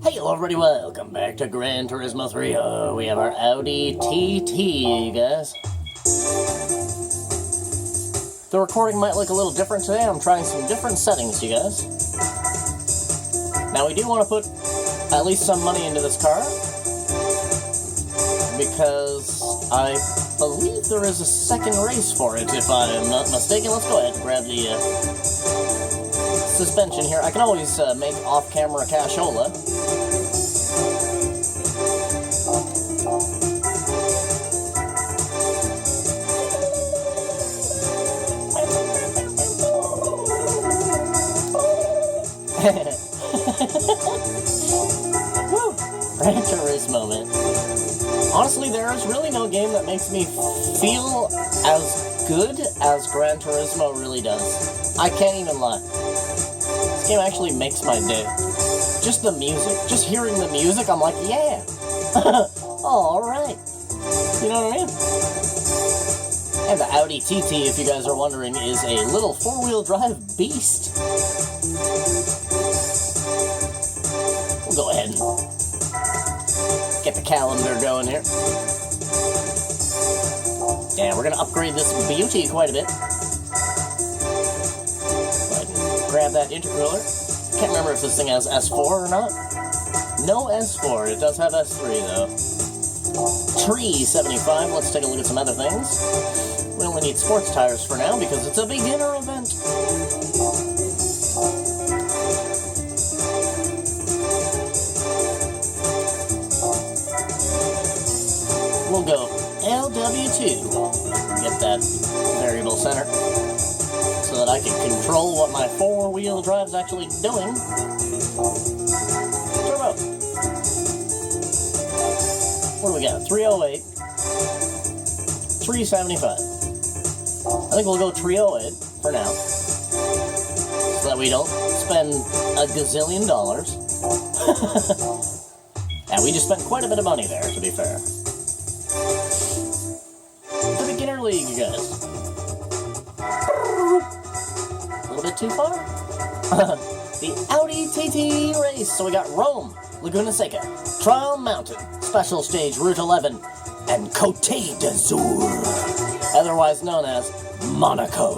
Hey, hello everybody, welcome back to Gran Turismo 3. We have our Audi TT, guys. The recording might look a little different today. I'm trying some different settings, you guys. Now, we do want to put at least some money into this car, because I believe there is a second race for it, if I'm not mistaken. Let's go ahead and grab the suspension here. I can always make off-camera cashola. Woo! Gran Turismo, man. Honestly, there is really no game that makes me feel as good as Gran Turismo really does. I can't even lie. This game actually makes my day. Just the music. Just hearing the music, I'm like, yeah! Alright. You know what I mean? And the Audi TT, if you guys are wondering, is a little four-wheel drive beast. We'll go ahead and get the calendar going here. Yeah, we're going to upgrade this beauty quite a bit. Go ahead and grab that intercooler. Can't remember if this thing has S4 or not. No S4. It does have S3, though. Tree 75. Let's take a look at some other things. We only need sports tires for now because it's a beginner event. We'll go LW2. Get that variable center so that I can control what my four-wheel drive's actually doing. Turbo. What do we got? 308. 375. I think we'll go 308 for now, so that we don't spend a gazillion dollars. Yeah, we just spent quite a bit of money there, to be fair. The beginner league, you guys. A little bit too far? The Audi TT race. So we got Rome, Laguna Seca, Trial Mountain, Special Stage Route 11, and Côte d'Azur, otherwise known as Monaco.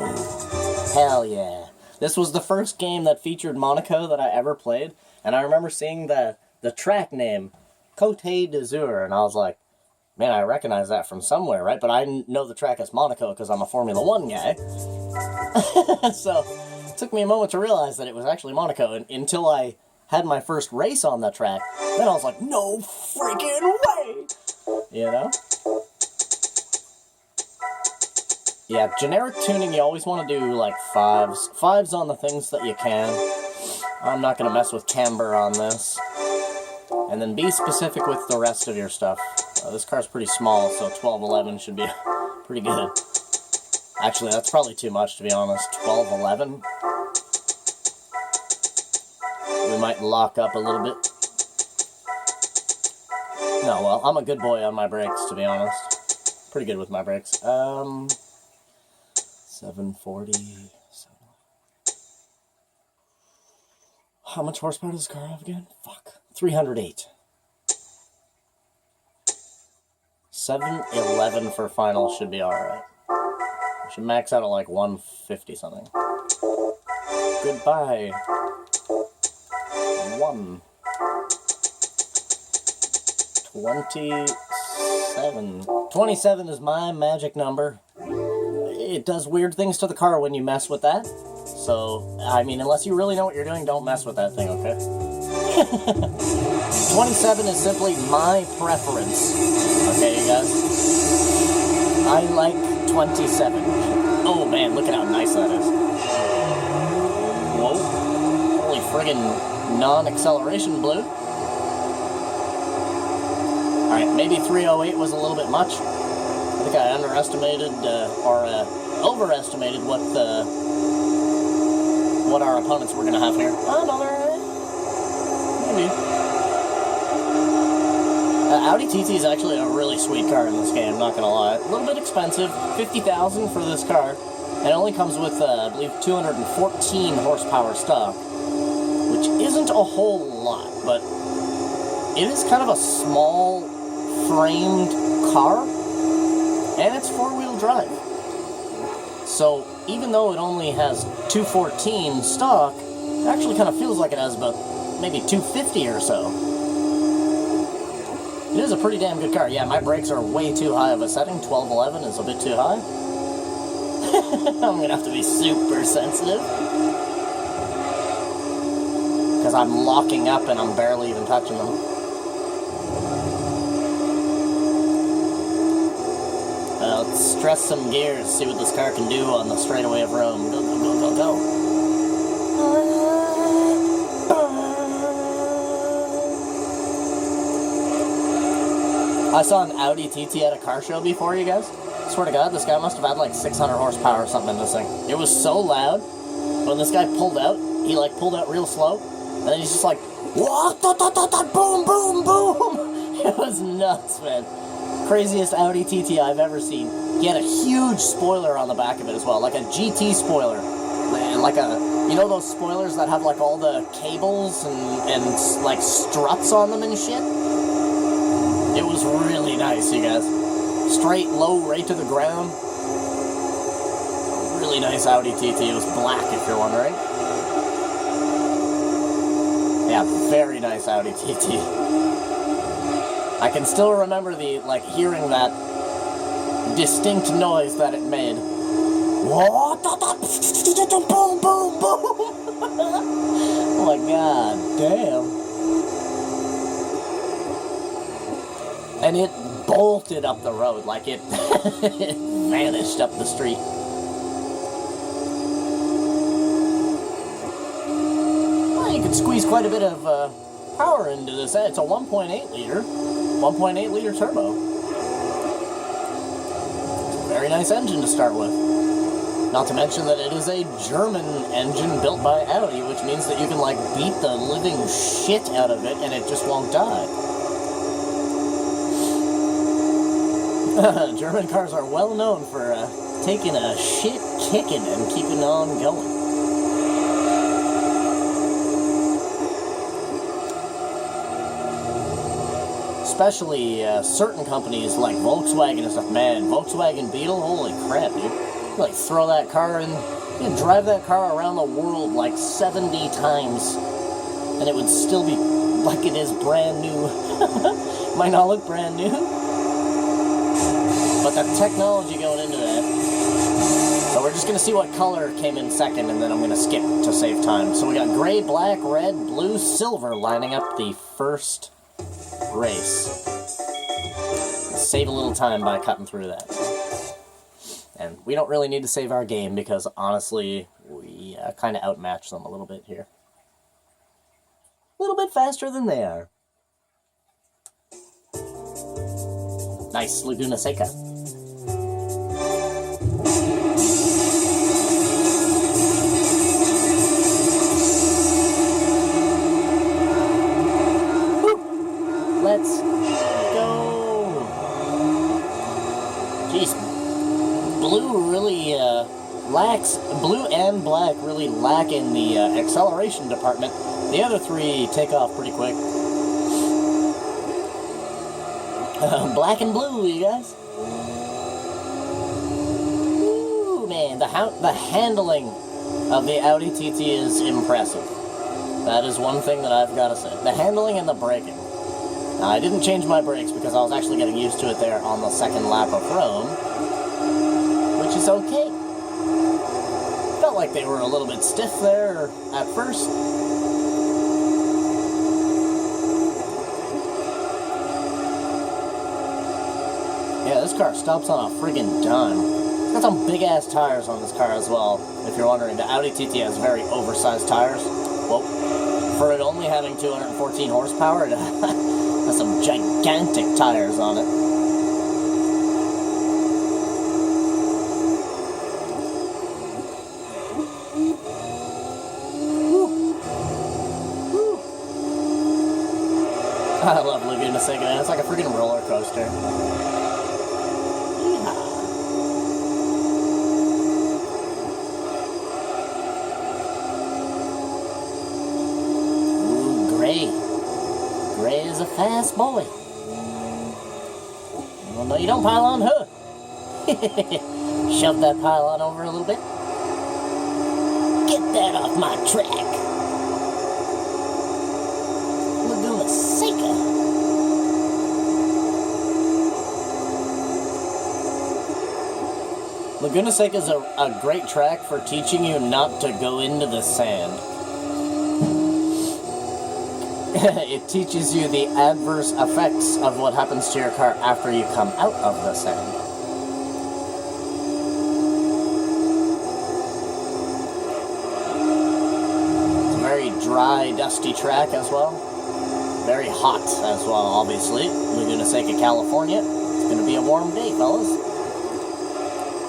Hell yeah. This was the first game that featured Monaco that I ever played, and I remember seeing the track name, Côte d'Azur, and I was like, man, I recognize that from somewhere, right? But I know the track as Monaco because I'm a Formula 1 guy. So, it took me a moment to realize that it was actually Monaco, and until I had my first race on that track, then I was like, no freaking way! You know? Yeah, generic tuning, you always want to do, like, fives. Fives on the things that you can. I'm not going to mess with camber on this. And then be specific with the rest of your stuff. This car's pretty small, so 1211 should be pretty good. Actually, that's probably too much, to be honest. 1211? We might lock up a little bit. No, well, I'm a good boy on my brakes, to be honest. Pretty good with my brakes. 740... How much horsepower does this car have again? Fuck. 308. 711 for final should be alright. We should max out at like 150 something. Goodbye. 1. 27. 27 is my magic number. It does weird things to the car when you mess with that. So, I mean, unless you really know what you're doing, don't mess with that thing, okay? 27 is simply my preference. Okay, you guys? I like 27. Oh, man, look at how nice that is. Whoa. Holy friggin' non-acceleration blue. Alright, maybe 308 was a little bit much. I think I underestimated, or overestimated what our opponents were going to have here. Oh, no, maybe. Audi TT is actually a really sweet car in this game, not going to lie. A little bit expensive, $50,000 for this car. And it only comes with, I believe, 214 horsepower stock, which isn't a whole lot, but it is kind of a small framed car, and it's four-wheel drive. So even though it only has 214 stock, it actually kind of feels like it has about maybe 250 or so. It is a pretty damn good car. Yeah, my brakes are way too high of a setting. 1211 is a bit too high. I'm gonna have to be super sensitive. Because I'm locking up and I'm barely even touching them. Let's stress some gears, see what this car can do on the straightaway of Rome. Go, go, go, go, go. I saw an Audi TT at a car show before, you guys. I swear to God, this guy must have had like 600 horsepower or something in this thing. It was so loud. When this guy pulled out, he like pulled out real slow. And then he's just like, what? Boom, boom, boom. It was nuts, man. Craziest Audi TT I've ever seen. He had a huge spoiler on the back of it as well, like a GT spoiler. Like a, you know those spoilers that have like all the cables and like struts on them and shit? It was really nice, you guys. Straight, low, right to the ground. Really nice Audi TT. It was black, if you're wondering. Yeah, very nice Audi TT. I can still remember hearing that distinct noise that it made. What? Boom, boom, boom. Oh my God, damn. And it bolted up the road, like it, it vanished up the street. Well, you could squeeze quite a bit of power into this. It's a 1.8 liter. 1.8 liter turbo. Very nice engine to start with. Not to mention that it is a German engine built by Audi, which means that you can like beat the living shit out of it and it just won't die. German cars are well known for taking a shit kicking and keeping on going. Especially certain companies like Volkswagen and stuff. Man, Volkswagen Beetle, holy crap, dude. You like throw that car in, you can drive that car around the world like 70 times and it would still be like it is brand new. Might not look brand new, but the technology going into that. So we're just going to see what color came in second, and then I'm going to skip to save time. So we got gray, black, red, blue, silver lining up the first race. Let's save a little time by cutting through that. And we don't really need to save our game because, honestly, we kind of outmatch them a little bit here. A little bit faster than they are. Nice, Laguna Seca. Let's go. Jeez, blue really lacks, blue and black really lack in the acceleration department. The other three take off pretty quick. Black and blue, you guys. Ooh, man, the handling of the Audi TT is impressive. That is one thing that I've got to say. The handling and the braking. Now, I didn't change my brakes because I was actually getting used to it there on the second lap of Rome, which is okay. Felt like they were a little bit stiff there at first. Yeah, this car stops on a friggin' dime. It's got some big-ass tires on this car as well. If you're wondering, the Audi TT has very oversized tires. Well, for it only having 214 horsepower, it has some gigantic tires on it. Woo. Woo. I love Laguna Seca, man. It's like a freaking roller coaster. Gray is a fast boy. Well, no, you don't pile on, huh? Shove that pylon over a little bit. Get that off my track. Laguna Seca. Laguna Seca is a great track for teaching you not to go into the sand. It teaches you the adverse effects of what happens to your car after you come out of the sand. It's a very dry, dusty track as well. Very hot as well, obviously. Laguna Seca, California. It's going to be a warm day, fellas.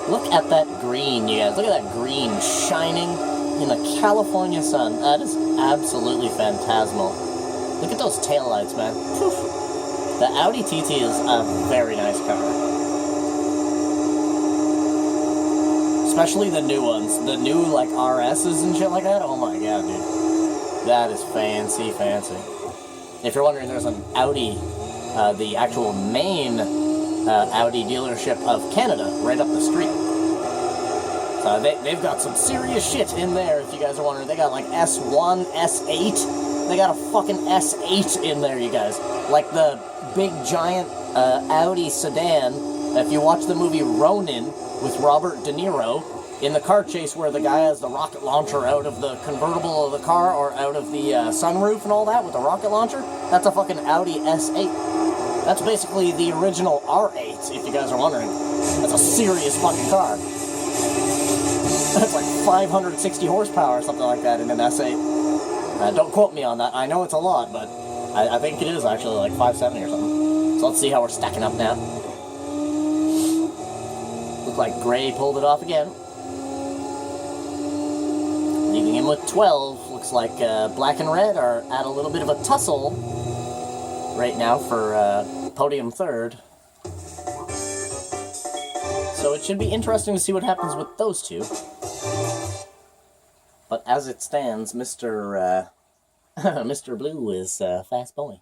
Look at that green, you guys. Look at that green shining in the California sun. That is absolutely phantasmal. Look at those taillights, man. Poof. The Audi TT is a very nice car. Especially the new ones. The new, like, RSs and shit like that. Oh my god, dude. That is fancy, fancy. If you're wondering, there's an Audi, the actual main Audi dealership of Canada, right up the street. So they've got some serious shit in there, if you guys are wondering. They got, like, S1, S8... They got a fucking S8 in there, you guys. Like the big, giant Audi sedan. If you watch the movie Ronin with Robert De Niro, in the car chase where the guy has the rocket launcher out of the convertible of the car or out of the sunroof and all that with the rocket launcher, that's a fucking Audi S8. That's basically the original R8, if you guys are wondering. That's a serious fucking car. That's like 560 horsepower or something like that in an S8. Don't quote me on that. I know it's a lot, but I think it is actually like 570 or something. So let's see how we're stacking up now. Looks like Gray pulled it off again. Leaving him with 12. Looks like Black and Red are at a little bit of a tussle right now for podium third. So it should be interesting to see what happens with those two. But as it stands, Mr. Blue is a fast boy.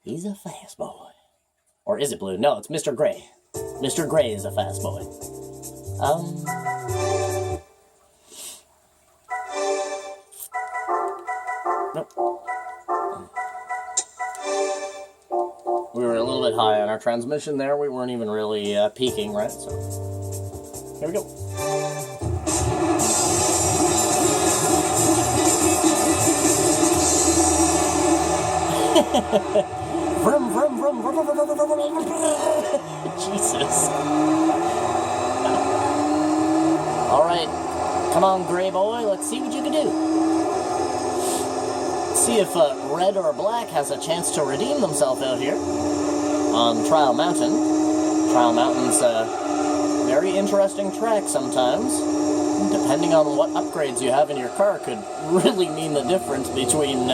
He's a fast boy. Or is it Blue? No, it's Mr. Gray. Mr. Gray is a fast boy. Nope. We were a little bit high on our transmission there. We weren't even really peaking, right? So, here we go. Vroom, vroom, vroom, vroom, vroom, vroom, vroom, vroom, vroom. Jesus. Alright. Come on, Gray boy. Let's see what you can do. See if Red or Black has a chance to redeem themselves out here on Trial Mountain. Trial Mountain's a very interesting track sometimes. Depending on what upgrades you have in your car could really mean the difference between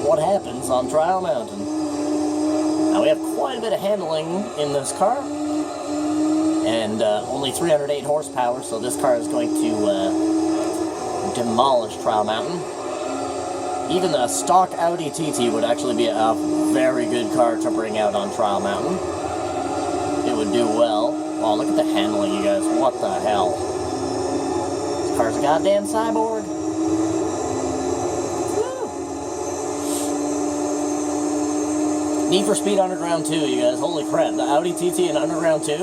what happens on Trial Mountain. Now we have quite a bit of handling in this car, and only 308 horsepower, so this car is going to demolish Trial Mountain. Even the stock Audi TT would actually be a very good car to bring out on Trial Mountain. It would do well. Oh, look at the handling, you guys. What the hell? This car's a goddamn cyborg. Need for Speed Underground 2, you guys. Holy crap. The Audi TT in Underground 2?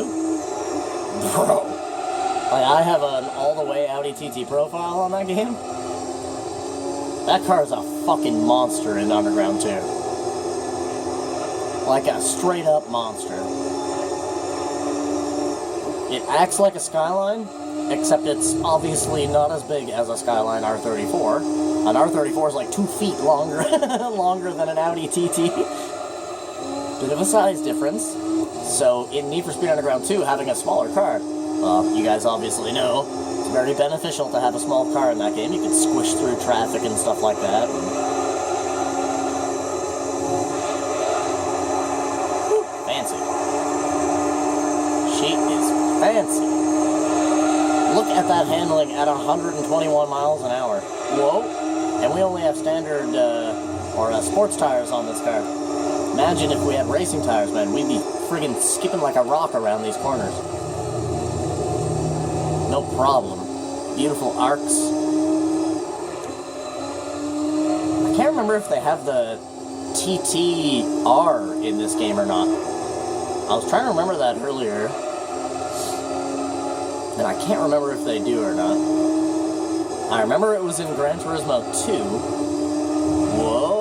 Bro. Like, I have an all-the-way Audi TT profile on that game. That car is a fucking monster in Underground 2. Like a straight-up monster. It acts like a Skyline, except it's obviously not as big as a Skyline R34. An R34 is like 2 feet longer, longer than an Audi TT. Bit of a size difference. So in Need for Speed Underground 2, having a smaller car, you guys obviously know, it's very beneficial to have a small car in that game. You can squish through traffic and stuff like that. Woo, fancy. She is fancy. Look at that handling at 121 miles an hour. Whoa. And we only have standard or sports tires on this car. Imagine if we had racing tires, man. We'd be friggin' skipping like a rock around these corners. No problem. Beautiful arcs. I can't remember if they have the TTR in this game or not. I was trying to remember that earlier, and I can't remember if they do or not. I remember it was in Gran Turismo 2. Whoa!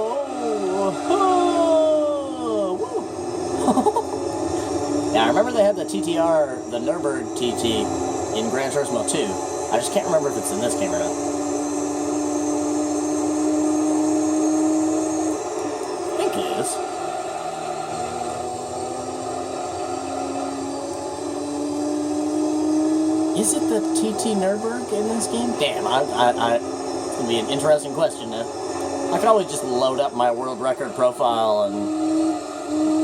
Yeah, I remember they had the TTR, the Nürburgring TT, in Gran Turismo 2. I just can't remember if it's in this game or not. I think it is. Is it the TT Nürburgring in this game? Damn, it's gonna be an interesting question now. I could always just load up my world record profile and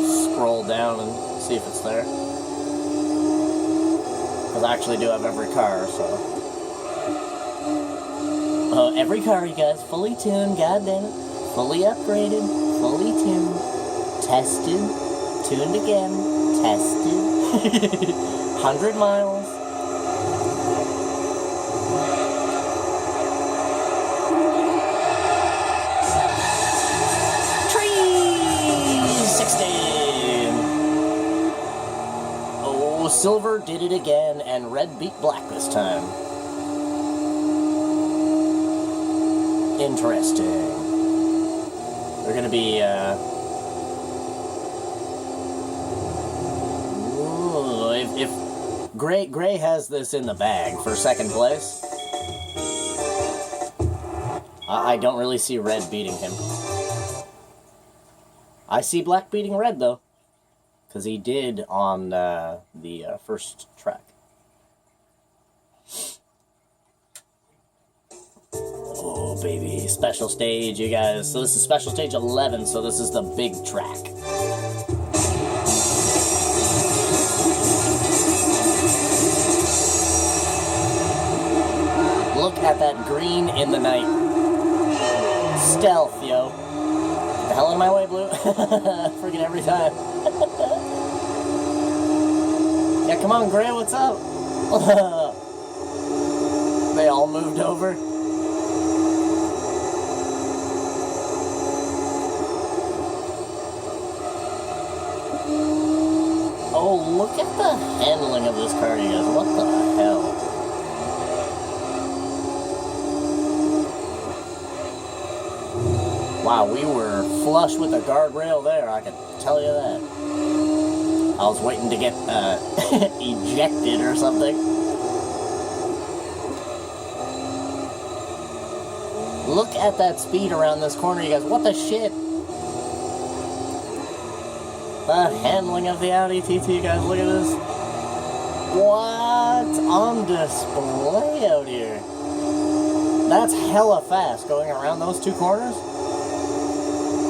scroll down and see if it's there. Because I actually do have every car, so. Every car, you guys, fully tuned, goddammit. Fully upgraded, fully tuned, tested, tuned again, tested. 100 miles. Silver did it again, and red beat black this time. Interesting. They're gonna be, ooh, if Gray has this in the bag for second place, I don't really see red beating him. I see black beating red, though. Because he did on the first track. Oh, baby. Special stage, you guys. So this is special stage 11, so this is the big track. Look at that green in the night. Stealth, yo. Get the hell out of my way, Blue. Freaking every time. Yeah, come on, Gran, what's up? They all moved over. Oh, look at the handling of this car, you guys. What the hell? Wow, we were flush with the guardrail there, I can tell you that. I was waiting to get ejected or something. Look at that speed around this corner, you guys. What the shit? The handling of the Audi TT, you guys. Look at this. What's on display out here? That's hella fast going around those two corners.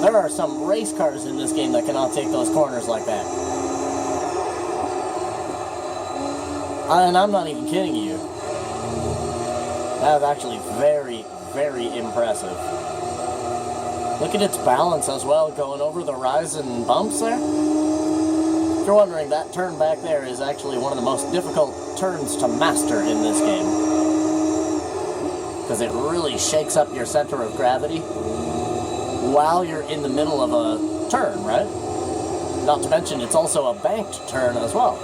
There are some race cars in this game that cannot take those corners like that. And I'm not even kidding you. That is actually very, very impressive. Look at its balance as well, going over the rise and bumps there. If you're wondering, that turn back there is actually one of the most difficult turns to master in this game. Because it really shakes up your center of gravity while you're in the middle of a turn, right? Not to mention, it's also a banked turn as well.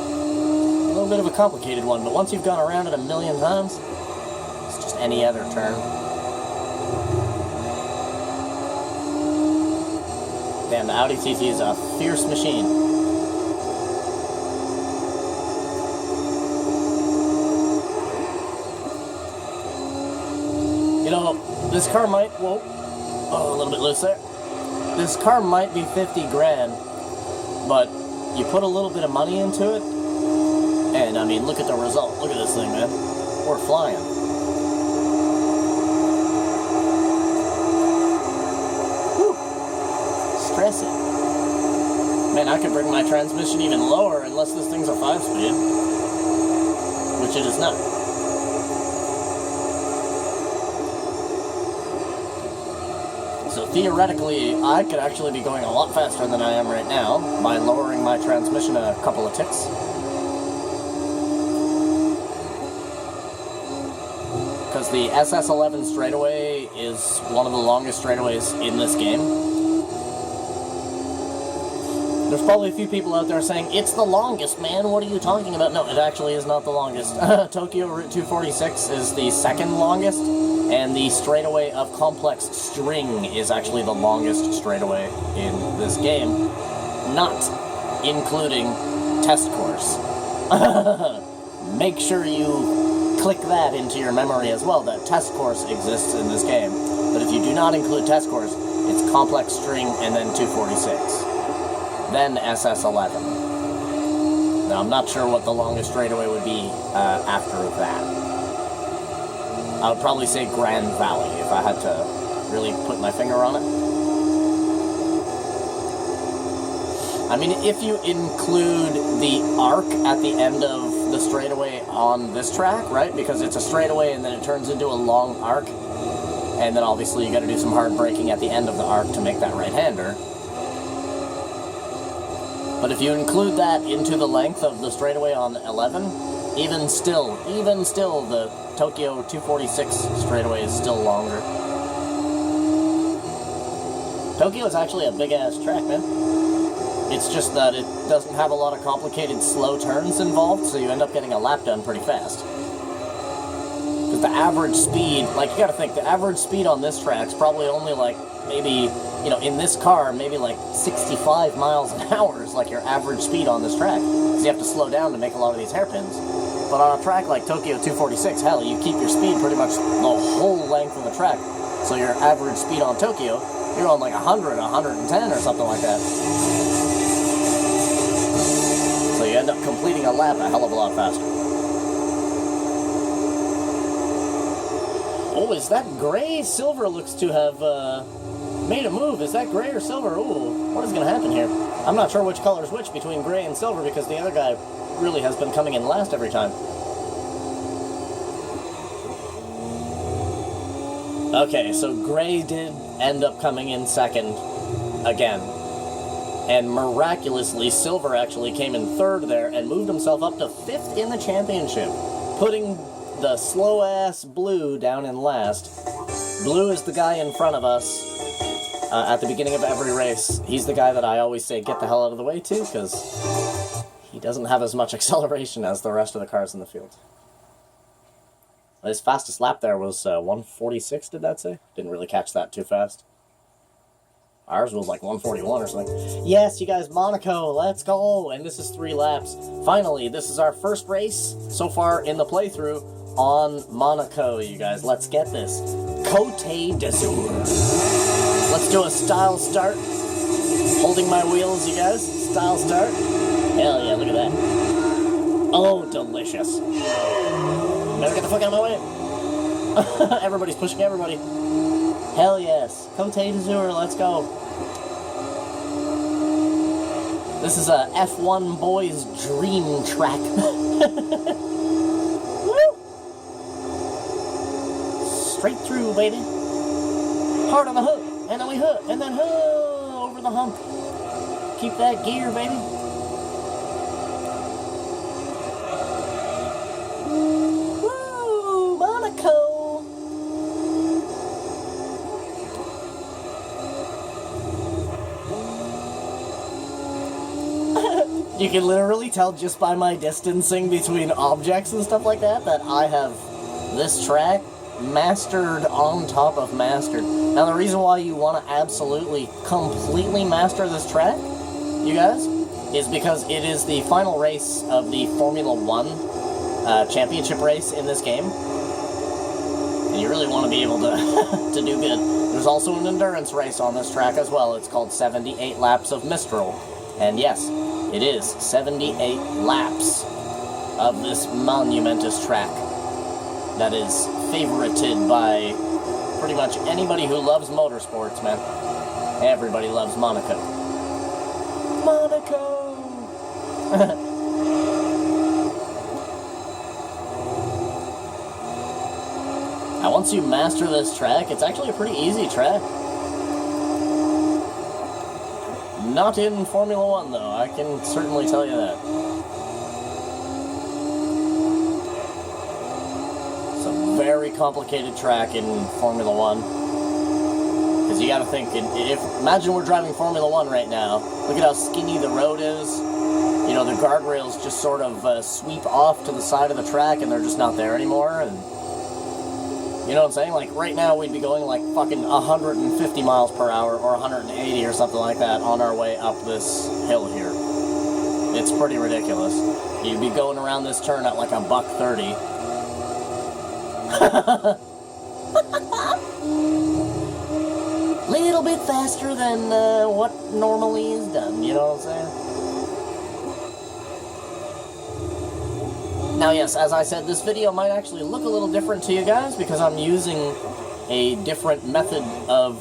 A little bit of a complicated one, but once you've gone around it a million times, it's just any other turn. Damn, the Audi TT is a fierce machine. You know, this car might, whoa, oh, a little bit loose there. This car might be 50 grand, but you put a little bit of money into it, and I mean, look at the result. Look at this thing, man. We're flying. Whew. Stress it. Man, I could bring my transmission even lower unless this thing's a 5-speed, which it is not. So theoretically, I could actually be going a lot faster than I am right now by lowering my transmission a couple of ticks. Because the SS11 straightaway is one of the longest straightaways in this game. There's probably a few people out there saying, it's the longest, man, what are you talking about? No, it actually is not the longest. Tokyo Route 246 is the second longest, and the straightaway of Complex String is actually the longest straightaway in this game, not including Test Course. Make sure you click that into your memory as well, that Test Course exists in this game. But if you do not include Test Course, it's Complex String and then 246. Then SS11. Now, I'm not sure what the longest straightaway would be after that. I would probably say Grand Valley if I had to really put my finger on it. I mean, if you include the arc at the end of the straightaway on this track, right? Because it's a straightaway and then it turns into a long arc. And then obviously you got to do some hard braking at the end of the arc to make that right-hander. But if you include that into the length of the straightaway on 11, even still, the Tokyo 246 straightaway is still longer. Tokyo is actually a big-ass track, man. It's just that it doesn't have a lot of complicated slow turns involved, so you end up getting a lap done pretty fast. Because the average speed, like, you gotta think, the average speed on this track is probably only like, maybe, you know, in this car, maybe like 65 miles an hour is like your average speed on this track. Because you have to slow down to make a lot of these hairpins. But on a track like Tokyo 246, hell, you keep your speed pretty much the whole length of the track. So your average speed on Tokyo, you're on like 100, 110 or something like that. So you end up completing a lap a hell of a lot faster. Oh, is that gray? Silver looks to have made a move. Is that gray or silver? Ooh, what is going to happen here? I'm not sure which color is which between gray and silver because the other guy really has been coming in last every time. Okay, so gray did end up coming in second again. And miraculously, silver actually came in third there and moved himself up to fifth in the championship, putting the slow-ass Blue down in last. Blue is the guy in front of us at the beginning of every race. He's the guy that I always say get the hell out of the way to, because he doesn't have as much acceleration as the rest of the cars in the field. His fastest lap there was 146, did that say? Didn't really catch that too fast. Ours was like 141 or something. Yes, you guys, Monaco, let's go! And this is 3 laps. Finally, this is our first race so far in the playthrough on Monaco, you guys. Let's get this. Côte d'Azur. Let's do a style start. Holding my wheels, you guys. Style start. Hell yeah, look at that. Oh, delicious. Better get the fuck out of my way. Everybody's pushing everybody. Hell yes. Côte d'Azur, let's go. This is a F1 boy's dream track. Woo! Straight through, baby. Hard on the hook, and then we hook, and then over the hump. Keep that gear, baby. Woo! Monaco! You can literally tell just by my distancing between objects and stuff like that that I have this track mastered on top of mastered. Now, the reason why you want to absolutely, completely master this track, you guys, is because it is the final race of the Formula 1 championship race in this game. And you really want to be able to, to do good. There's also an endurance race on this track as well. It's called 78 Laps of Mistral. And yes, it is 78 laps of this monumentous track that is favorited by pretty much anybody who loves motorsports, man. Everybody loves Monaco. Monaco! Now, once you master this track, it's actually a pretty easy track. Not in Formula 1, though. I can certainly tell you that. It's a very complicated track in Formula 1. Because you gotta think, imagine we're driving Formula 1 right now. Look at how skinny the road is. You know, the guardrails just sort of sweep off to the side of the track and they're just not there anymore. And you know what I'm saying? Like, right now we'd be going like fucking 150 miles per hour or 180 or something like that on our way up this hill here. It's pretty ridiculous. You'd be going around this turn at like a $130. Little bit faster than what normally is done, you know what I'm saying? Now, yes, as I said, this video might actually look a little different to you guys because I'm using a different method of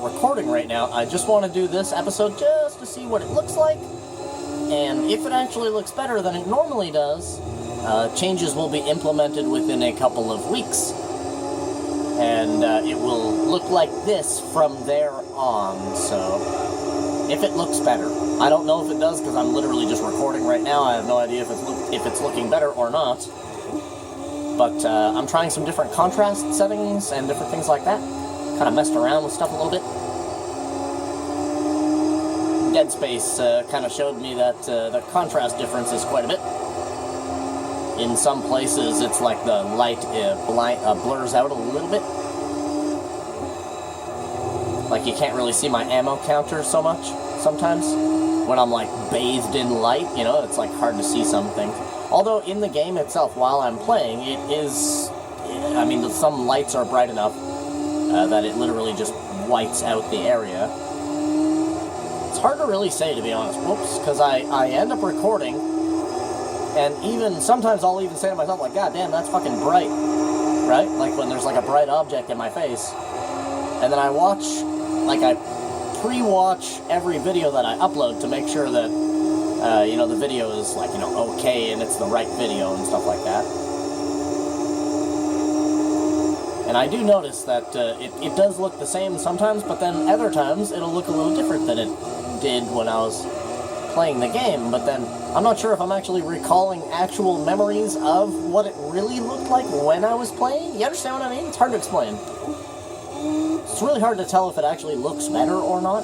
recording right now. I just want to do this episode just to see what it looks like, and if it actually looks better than it normally does, changes will be implemented within a couple of weeks, and it will look like this from there on, so if it looks better. I don't know if it does because I'm literally just recording right now. I have no idea if it's looking better or not. But I'm trying some different contrast settings and different things like that. Kind of messed around with stuff a little bit. Dead Space kind of showed me that the contrast difference is quite a bit. In some places, it's like the light blurs out a little bit. Like, you can't really see my ammo counter so much sometimes. When I'm, like, bathed in light, you know, it's, like, hard to see some things. Although, in the game itself, while I'm playing, it is... I mean, some lights are bright enough that it literally just whites out the area. It's hard to really say, to be honest. Whoops, because I end up recording, and even... Sometimes I'll even say to myself, like, God damn, that's fucking bright. Right? Like, when there's, like, a bright object in my face. And then I watch... Like, I pre-watch every video that I upload to make sure that, you know, the video is, like, you know, okay and it's the right video and stuff like that. And I do notice that it does look the same sometimes, but then other times it'll look a little different than it did when I was playing the game. But then I'm not sure if I'm actually recalling actual memories of what it really looked like when I was playing. You understand what I mean? It's hard to explain. It's really hard to tell if it actually looks better or not.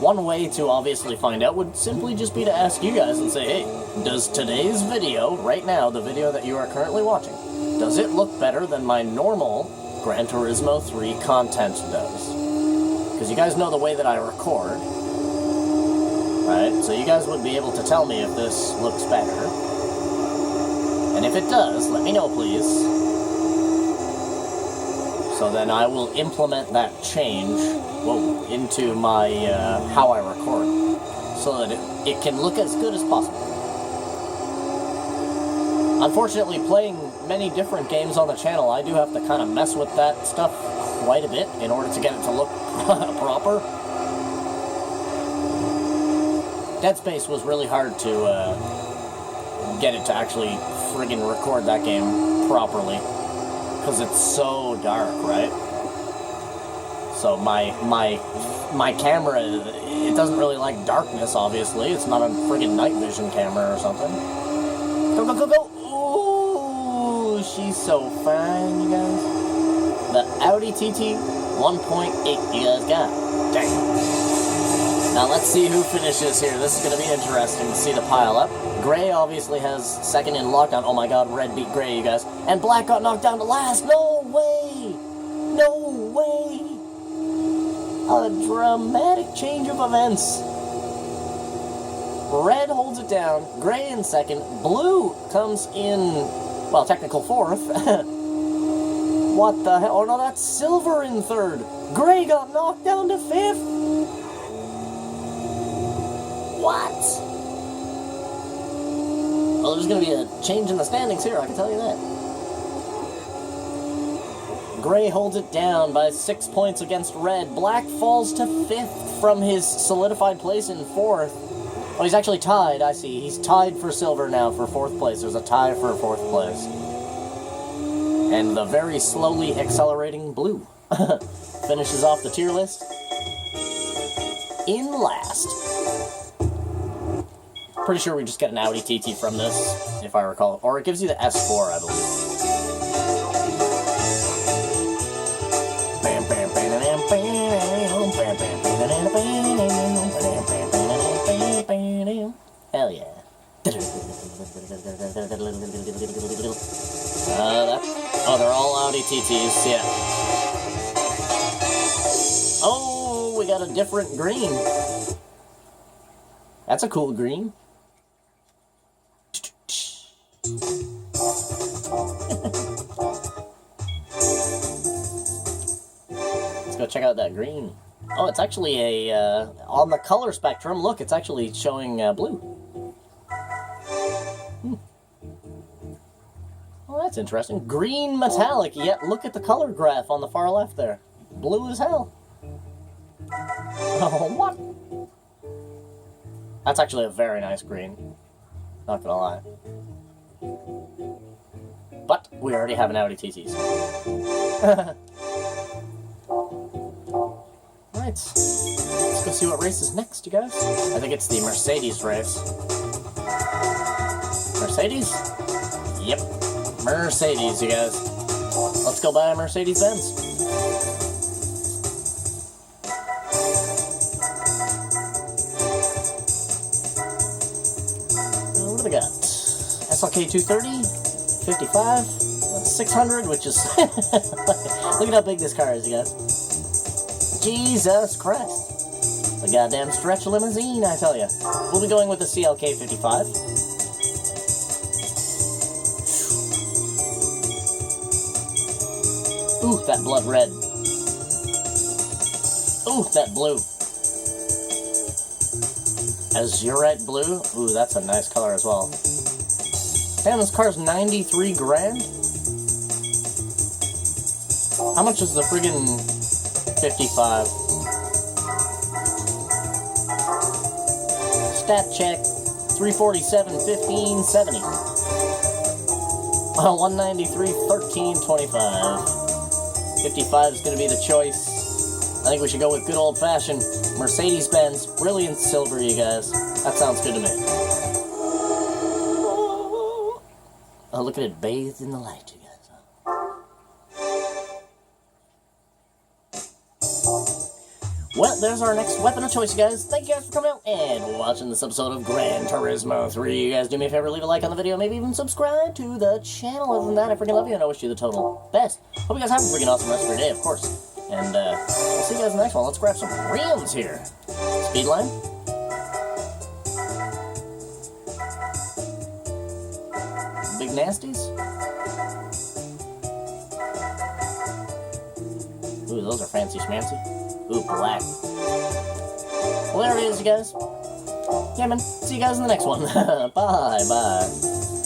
One way to obviously find out would simply just be to ask you guys and say, hey, does today's video, right now, the video that you are currently watching, does it look better than my normal Gran Turismo 3 content does? Because you guys know the way that I record, right? So you guys would be able to tell me if this looks better. And if it does, let me know, please. So then I will implement that change into my how I record, so that it can look as good as possible. Unfortunately, playing many different games on the channel, I do have to kind of mess with that stuff quite a bit in order to get it to look proper. Dead Space was really hard to get it to actually friggin' record that game properly. Because it's so dark, right? So my camera, it doesn't really like darkness, obviously. It's not a friggin' night vision camera or something. Go, go, go, go! Ooh, she's so fine, you guys. The Audi TT 1.8 you guys got. Dang. Now let's see who finishes here. This is going to be interesting to see the pile up. Gray obviously has second in lockdown. Oh my god, red beat Gray, you guys. And black got knocked down to last. No way! No way! A dramatic change of events. Red holds it down. Gray in second. Blue comes in, well, technical fourth. What the hell? Oh no, that's silver in third. Gray got knocked down to fifth. What? Well, there's going to be a change in the standings here, I can tell you that. Gray holds it down by 6 points against red. Black falls to fifth from his solidified place in fourth. Oh, he's actually tied, I see. He's tied for silver now for fourth place. There's a tie for fourth place. And the very slowly accelerating blue finishes off the tier list. in last. Pretty sure we just get an Audi TT from this, if I recall. Or it gives you the S4, I believe. Hell yeah. Oh, they're all Audi TTs, yeah. Oh, we got a different green. That's a cool green. Let's go check out that green. Oh, it's actually a, on the color spectrum, look, it's actually showing blue. Oh, that's interesting. Green metallic, yet look at the color graph on the far left there. Blue as hell. Oh, what? That's actually a very nice green. Not gonna lie. But we already have an Audi TTs. Alright. Let's go see what race is next, you guys. I think it's the Mercedes race. Mercedes? Yep. Mercedes, you guys. Let's go buy a Mercedes-Benz. What do we got? SLK 230, 55, 600, which is... Look at how big this car is, you guys. Jesus Christ. The goddamn stretch limousine, I tell ya. We'll be going with the CLK 55. Ooh, that blood red. Ooh, that blue. Azurite blue. Ooh, that's a nice color as well. Damn, this car's 93 grand? How much is the friggin' 55? Stat check. 347.15.70. 193.13.25. 55 is going to be the choice. I think we should go with good old-fashioned Mercedes-Benz Brilliant Silver, you guys. That sounds good to me. Oh, look at it bathed in the light, you guys. Well, there's our next weapon of choice, you guys. Thank you guys for coming out and watching this episode of Gran Turismo 3. You guys do me a favor, leave a like on the video, maybe even subscribe to the channel. Other than that, I freaking love you and I wish you the total best. Hope you guys have a freaking awesome rest of your day, of course. And I'll see you guys in the next one. Let's grab some rims here. Speedline. Big nasties. Ooh, those are fancy schmancy. Ooh, black. Well, there it is, you guys. Yeah, man. See you guys in the next one. Bye, bye.